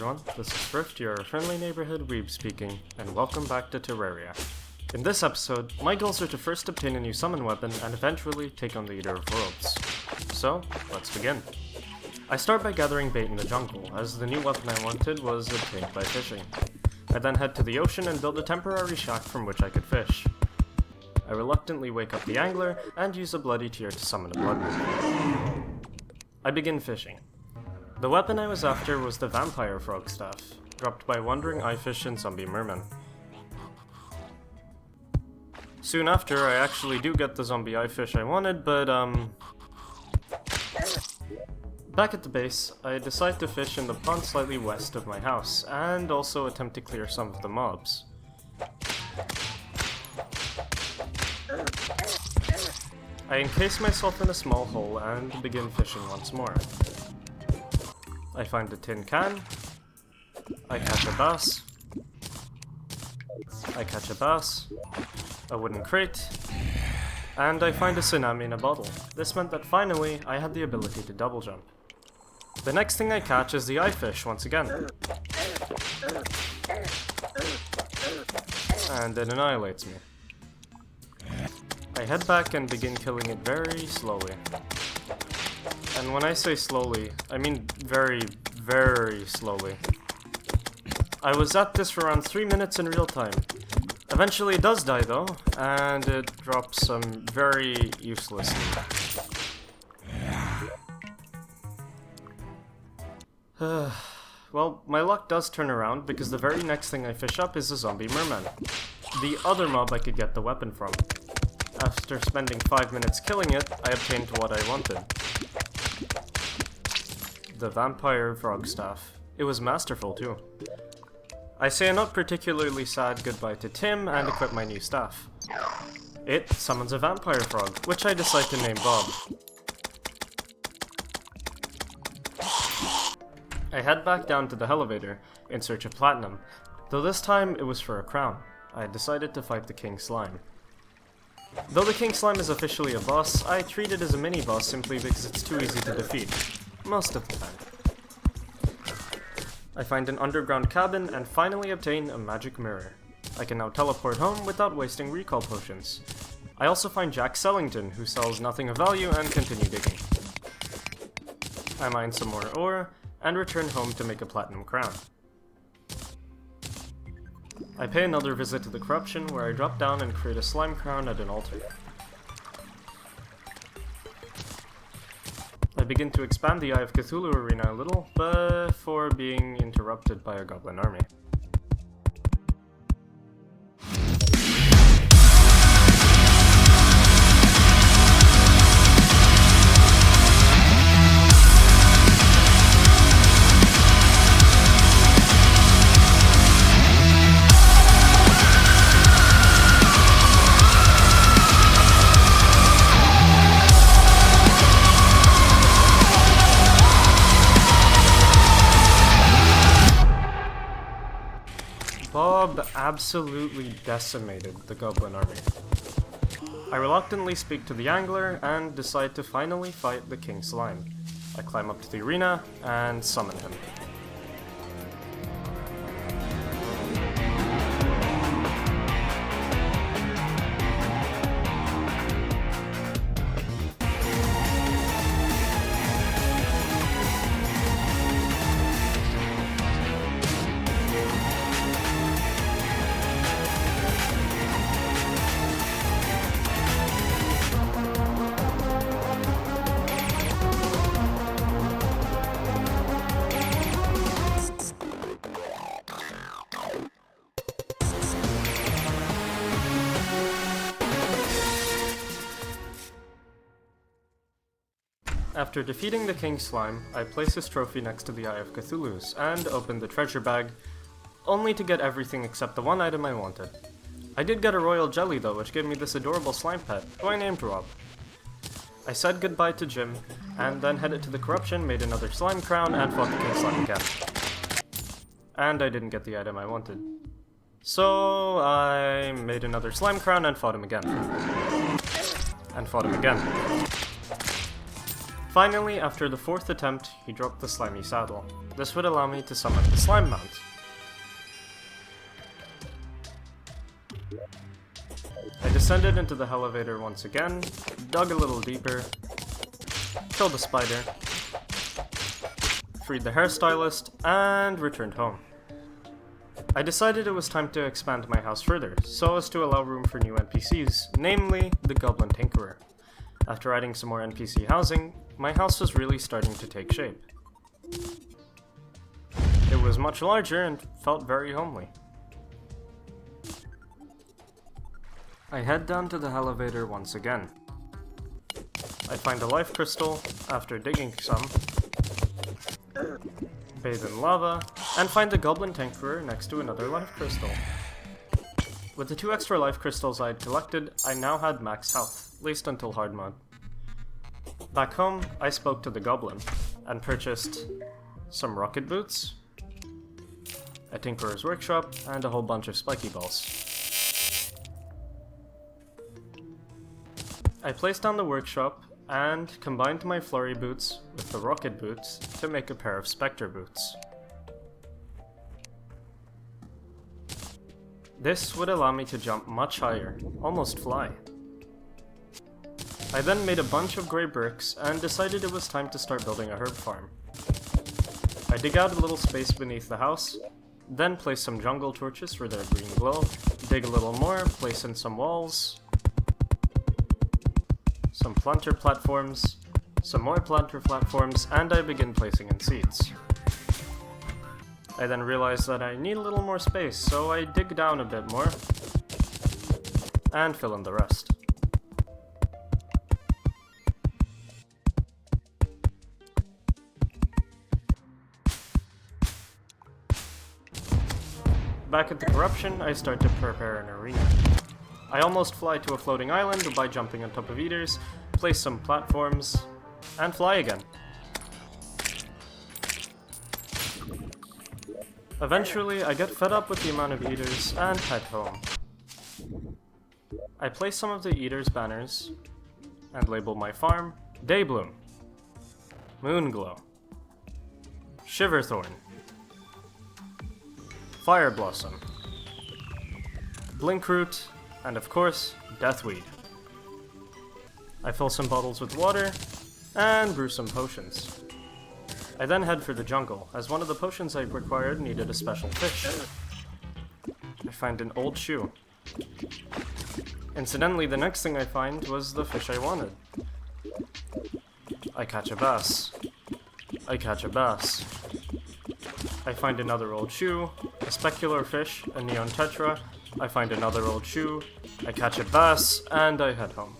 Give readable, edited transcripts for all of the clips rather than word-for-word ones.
everyone, this is Thrift, your friendly neighborhood weeb speaking, and welcome back to Terraria. In this episode, my goals are to first obtain a new summon weapon and eventually take on the Eater of Worlds. So, let's begin. I start by gathering bait in the jungle, as the new weapon I wanted was obtained by fishing. I then head to the ocean and build a temporary shack from which I could fish. I reluctantly wake up the angler and use a bloody tear to summon a blood moon. I begin fishing. The weapon I was after was the vampire frog staff, dropped by wandering eyefish and zombie mermen. Soon after, I actually do get the zombie eyefish I wanted, but back at the base, I decide to fish in the pond slightly west of my house, and also attempt to clear some of the mobs. I encase myself in a small hole and begin fishing once more. I find a tin can, I catch a bass, a wooden crate, and I find a tsunami in a bottle. This meant that finally I had the ability to double jump. The next thing I catch is the eyefish once again, and it annihilates me. I head back and begin killing it very slowly. And when I say slowly, I mean very, very slowly. I was at this for around 3 minutes in real time. Eventually it does die though, and it drops some very useless loot. Well, my luck does turn around because the very next thing I fish up is a zombie merman. The other mob I could get the weapon from. After spending 5 minutes killing it, I obtained what I wanted. The vampire frog staff. It was masterful too. I say a not particularly sad goodbye to Tim and equip my new staff. It summons a vampire frog, which I decide to name Bob. I head back down to the elevator in search of platinum, though this time it was for a crown. I decided to fight the King Slime. Though the King Slime is officially a boss, I treat it as a mini-boss simply because it's too easy to defeat. Most of the time. I find an underground cabin and finally obtain a magic mirror. I can now teleport home without wasting recall potions. I also find Jack Sellington, who sells nothing of value, and continue digging. I mine some more ore, and return home to make a platinum crown. I pay another visit to the corruption, where I drop down and create a slime crown at an altar. I begin to expand the Eye of Cthulhu arena a little, before being interrupted by a goblin army. Bob absolutely decimated the goblin army. I reluctantly speak to the angler and decide to finally fight the King Slime. I climb up to the arena and summon him. After defeating the King Slime, I place his trophy next to the Eye of Cthulhu's and open the treasure bag, only to get everything except the one item I wanted. I did get a royal jelly though, which gave me this adorable slime pet, who I named Rob. I said goodbye to Jim, and then headed to the corruption, made another slime crown, and fought the King Slime again. And I didn't get the item I wanted. So I made another slime crown and fought him again. And fought him again. Finally, after the 4th attempt, he dropped the slimy saddle. This would allow me to summon the slime mount. I descended into the elevator once again, dug a little deeper, killed the spider, freed the hairstylist, and returned home. I decided it was time to expand my house further, so as to allow room for new NPCs, namely the Goblin Tinkerer. After adding some more NPC housing, my house was really starting to take shape. It was much larger and felt very homely. I head down to the elevator once again. I find a life crystal after digging some, bathe in lava, and find the Goblin Tinkerer next to another life crystal. With the 2 extra life crystals I had collected, I now had max health, at least until hard mode. Back home, I spoke to the Goblin, and purchased some rocket boots, a Tinkerer's workshop, and a whole bunch of spiky balls. I placed down the workshop, and combined my flurry boots with the rocket boots to make a pair of spectre boots. This would allow me to jump much higher, almost fly. I then made a bunch of grey bricks and decided it was time to start building a herb farm. I dig out a little space beneath the house, then place some jungle torches for their green glow, dig a little more, place in some walls, some planter platforms, some more planter platforms, and I begin placing in seeds. I then realized that I need a little more space, so I dig down a bit more, and fill in the rest. Back at the corruption, I start to prepare an arena. I almost fly to a floating island by jumping on top of eaters, place some platforms, and fly again. Eventually, I get fed up with the amount of eaters and head home. I place some of the eaters' banners and label my farm Daybloom, Moonglow, Shiverthorn, Fire Blossom, Blinkroot, and of course, Deathweed. I fill some bottles with water, and brew some potions. I then head for the jungle, as one of the potions I required needed a special fish. I find an old shoe. Incidentally, the next thing I find was the fish I wanted. I catch a bass. I catch a bass. I find another old shoe, a specular fish, a neon tetra. I find another old shoe, I catch a bass, and I head home.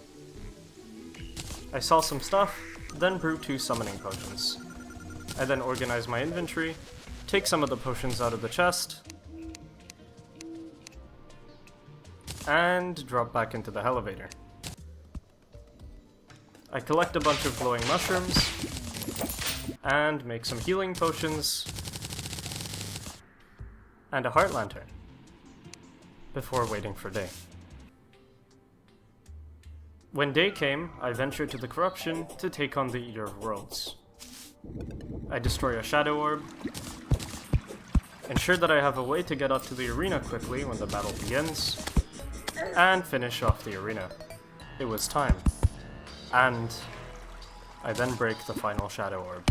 I sell some stuff, then brew 2 summoning potions. I then organize my inventory, take some of the potions out of the chest, and drop back into the elevator. I collect a bunch of glowing mushrooms, and make some healing potions, and a heart lantern, before waiting for day. When day came, I ventured to the corruption to take on the Eater of Worlds. I destroy a shadow orb, ensure that I have a way to get up to the arena quickly when the battle begins, and finish off the arena. It was time. And I then break the final shadow orb.